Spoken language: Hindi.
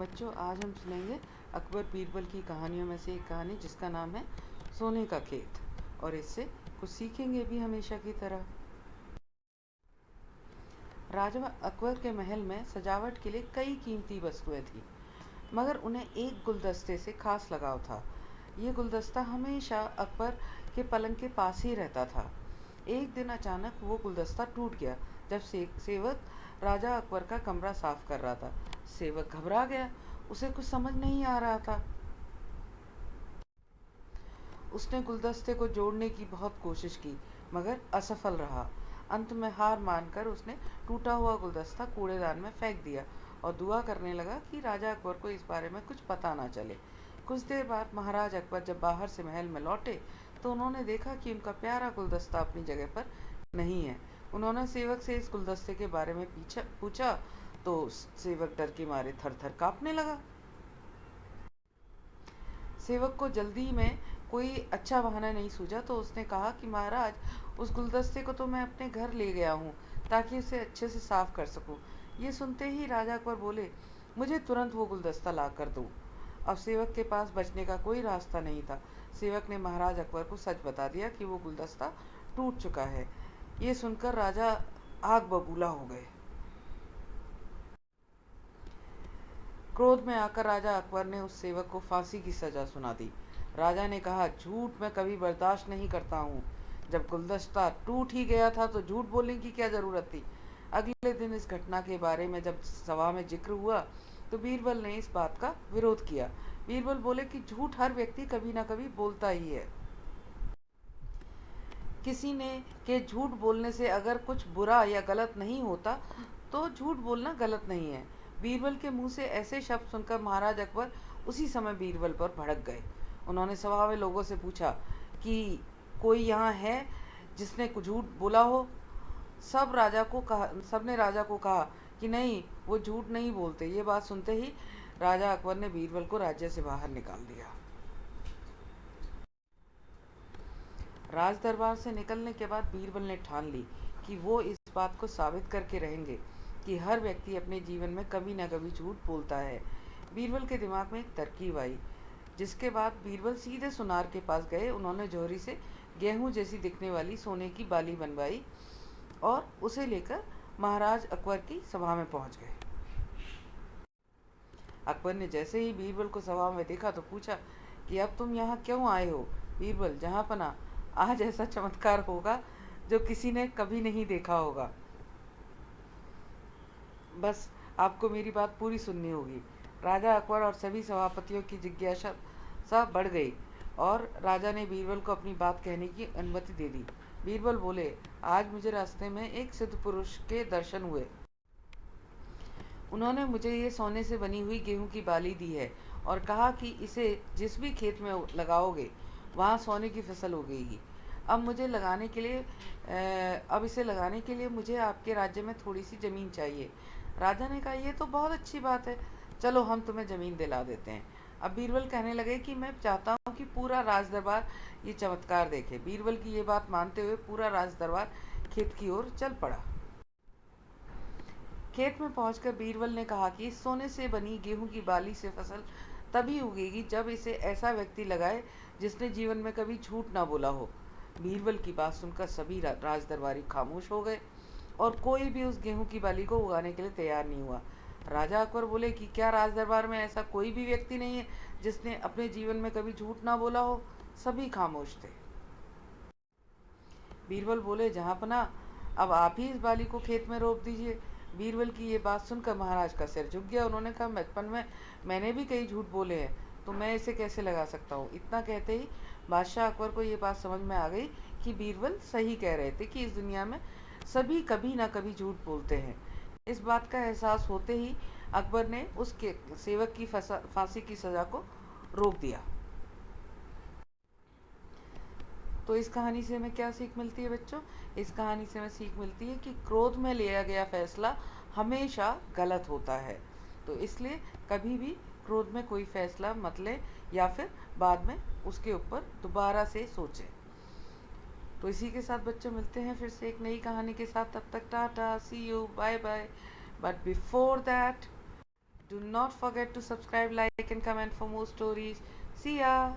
बच्चों, आज हम सुनेंगे अकबर बीरबल की कहानियों में से एक कहानी जिसका नाम है सोने का खेत। और इससे कुछ सीखेंगे भी हमेशा की तरह। राजा अकबर के महल में सजावट के लिए कई कीमती वस्तुएं थीं, मगर उन्हें एक गुलदस्ते से खास लगाव था। ये गुलदस्ता हमेशा अकबर के पलंग के पास ही रहता था। एक दिन अचानक वो गुलदस्ता टूट गया जब सेवक राजा अकबर का कमरा साफ कर रहा था। सेवक घबरा गया, उसे कुछ समझ नहीं आ रहा था। उसने गुलदस्ते को जोड़ने की बहुत कोशिश की, मगर असफल रहा। अंत में हार मानकर उसने टूटा हुआ गुलदस्ता कूड़ेदान में फेंक दिया और दुआ करने लगा कि राजा अकबर को इस बारे में कुछ पता ना चले। कुछ देर बाद महाराज अकबर जब बाहर से महल में लौटे तो उन्होंने देखा कि उनका प्यारा गुलदस्ता अपनी जगह पर नहीं है। उन्होंने सेवक से इस गुलदस्ते के बारे में पूछा तो सेवक डर के मारे थर थर कांपने लगा। सेवक को जल्दी में कोई अच्छा बहाना नहीं सूझा तो उसने कहा कि महाराज, उस गुलदस्ते को तो मैं अपने घर ले गया हूँ ताकि उसे अच्छे से साफ कर सकूँ। ये सुनते ही राजा अकबर बोले, मुझे तुरंत वो गुलदस्ता ला कर दो। अब सेवक के पास बचने का कोई रास्ता नहीं था। सेवक ने महाराज अकबर को सच बता दिया कि वो गुलदस्ता टूट चुका है। ये सुनकर राजा आग बबूला हो गए। क्रोध में आकर राजा अकबर ने उस सेवक को फांसी की सजा सुना दी। राजा ने कहा, झूठ मैं कभी बर्दाश्त नहीं करता हूँ। जब गुलदस्ता टूट ही गया था तो झूठ बोलने की क्या जरूरत थी। अगले दिन इस घटना के बारे में जब सभा में जिक्र हुआ तो बीरबल ने इस बात का विरोध किया। बीरबल बोले कि झूठ हर व्यक्ति कभी ना कभी बोलता ही है। किसी ने के झूठ बोलने से अगर कुछ बुरा या गलत नहीं होता तो झूठ बोलना गलत नहीं है। बीरबल के मुंह से ऐसे शब्द सुनकर महाराज अकबर उसी समय बीरबल पर भड़क गए। उन्होंने सभा में लोगों से पूछा कि कोई यहाँ है जिसने कुछ झूठ बोला हो। सबने राजा को कहा कि नहीं, वो झूठ नहीं बोलते। ये बात सुनते ही राजा अकबर ने बीरबल को राज्य से बाहर निकाल दिया। राज दरबार से निकलने के बाद बीरबल ने ठान ली कि वो इस बात को साबित करके रहेंगे कि हर व्यक्ति अपने जीवन में कभी न कभी झूठ बोलता है। बीरबल के दिमाग में एक तरकीब आई, जिसके बाद बीरबल सीधे सुनार के पास गए। उन्होंने जोहरी से गेहूं जैसी दिखने वाली सोने की बाली बनवाई और उसे लेकर महाराज अकबर की सभा में पहुंच गए। अकबर ने जैसे ही बीरबल को सभा में देखा तो पूछा कि अब तुम यहाँ क्यों आए हो। बीरबल, जहाँ पना, आज ऐसा चमत्कार होगा जो किसी ने कभी नहीं देखा होगा। बस आपको मेरी बात पूरी सुननी होगी। राजा अकबर और सभी सभापतियों की जिज्ञासा बढ़ गई और राजा ने बीरबल को अपनी बात कहने की अनुमति दे दी। बीरबल बोले, आज मुझे रास्ते में एक सिद्ध पुरुष के दर्शन हुए। उन्होंने मुझे ये सोने से बनी हुई गेहूं की बाली दी है और कहा कि इसे जिस भी खेत में लगाओगे वहाँ सोने की फसल उगेगी। अब इसे लगाने के लिए मुझे आपके राज्य में थोड़ी सी ज़मीन चाहिए। राजा ने कहा, ये तो बहुत अच्छी बात है, चलो हम तुम्हें ज़मीन दिला देते हैं। अब बीरबल कहने लगे कि मैं चाहता हूँ कि पूरा राज दरबार ये चमत्कार देखे। बीरबल की ये बात मानते हुए पूरा राज दरबार खेत की ओर चल पड़ा। खेत में पहुंचकर बीरबल ने कहा कि इस सोने से बनी गेहूं की बाली से फसल तभी उगेगी जब इसे ऐसा व्यक्ति लगाए जिसने जीवन में कभी झूठ ना बोला हो। बीरबल की बात सुनकर सभी राज दरबारी खामोश हो गए और कोई भी उस गेहूं की बाली को उगाने के लिए तैयार नहीं हुआ। राजा अकबर बोले कि क्या राज दरबार में ऐसा कोई भी व्यक्ति नहीं है जिसने अपने जीवन में कभी झूठ ना बोला हो। सभी खामोश थे। बीरबल बोले, जहाँपना, अब आप ही इस बाली को खेत में रोप दीजिए। बीरबल की ये बात सुनकर महाराज का सिर झुक गया। उन्होंने कहा, बचपन में मैंने भी कई झूठ बोले हैं, तो मैं इसे कैसे लगा सकता हूँ। इतना कहते ही बादशाह अकबर को ये बात समझ में आ गई कि बीरबल सही कह रहे थे कि इस दुनिया में सभी कभी ना कभी झूठ बोलते हैं। इस बात का एहसास होते ही अकबर ने उसके सेवक की फांसी की सज़ा को रोक दिया। तो इस कहानी से हमें क्या सीख मिलती है बच्चों? इस कहानी से हमें सीख मिलती है कि क्रोध में लिया गया फैसला हमेशा गलत होता है। तो इसलिए कभी भी क्रोध में कोई फैसला मत लें या फिर बाद में उसके ऊपर दोबारा से सोचें। तो इसी के साथ बच्चों मिलते हैं फिर से एक नई कहानी के साथ। तब तक tata, see you, bye bye. But before that Do not forget to subscribe, like, and comment for more stories. See ya!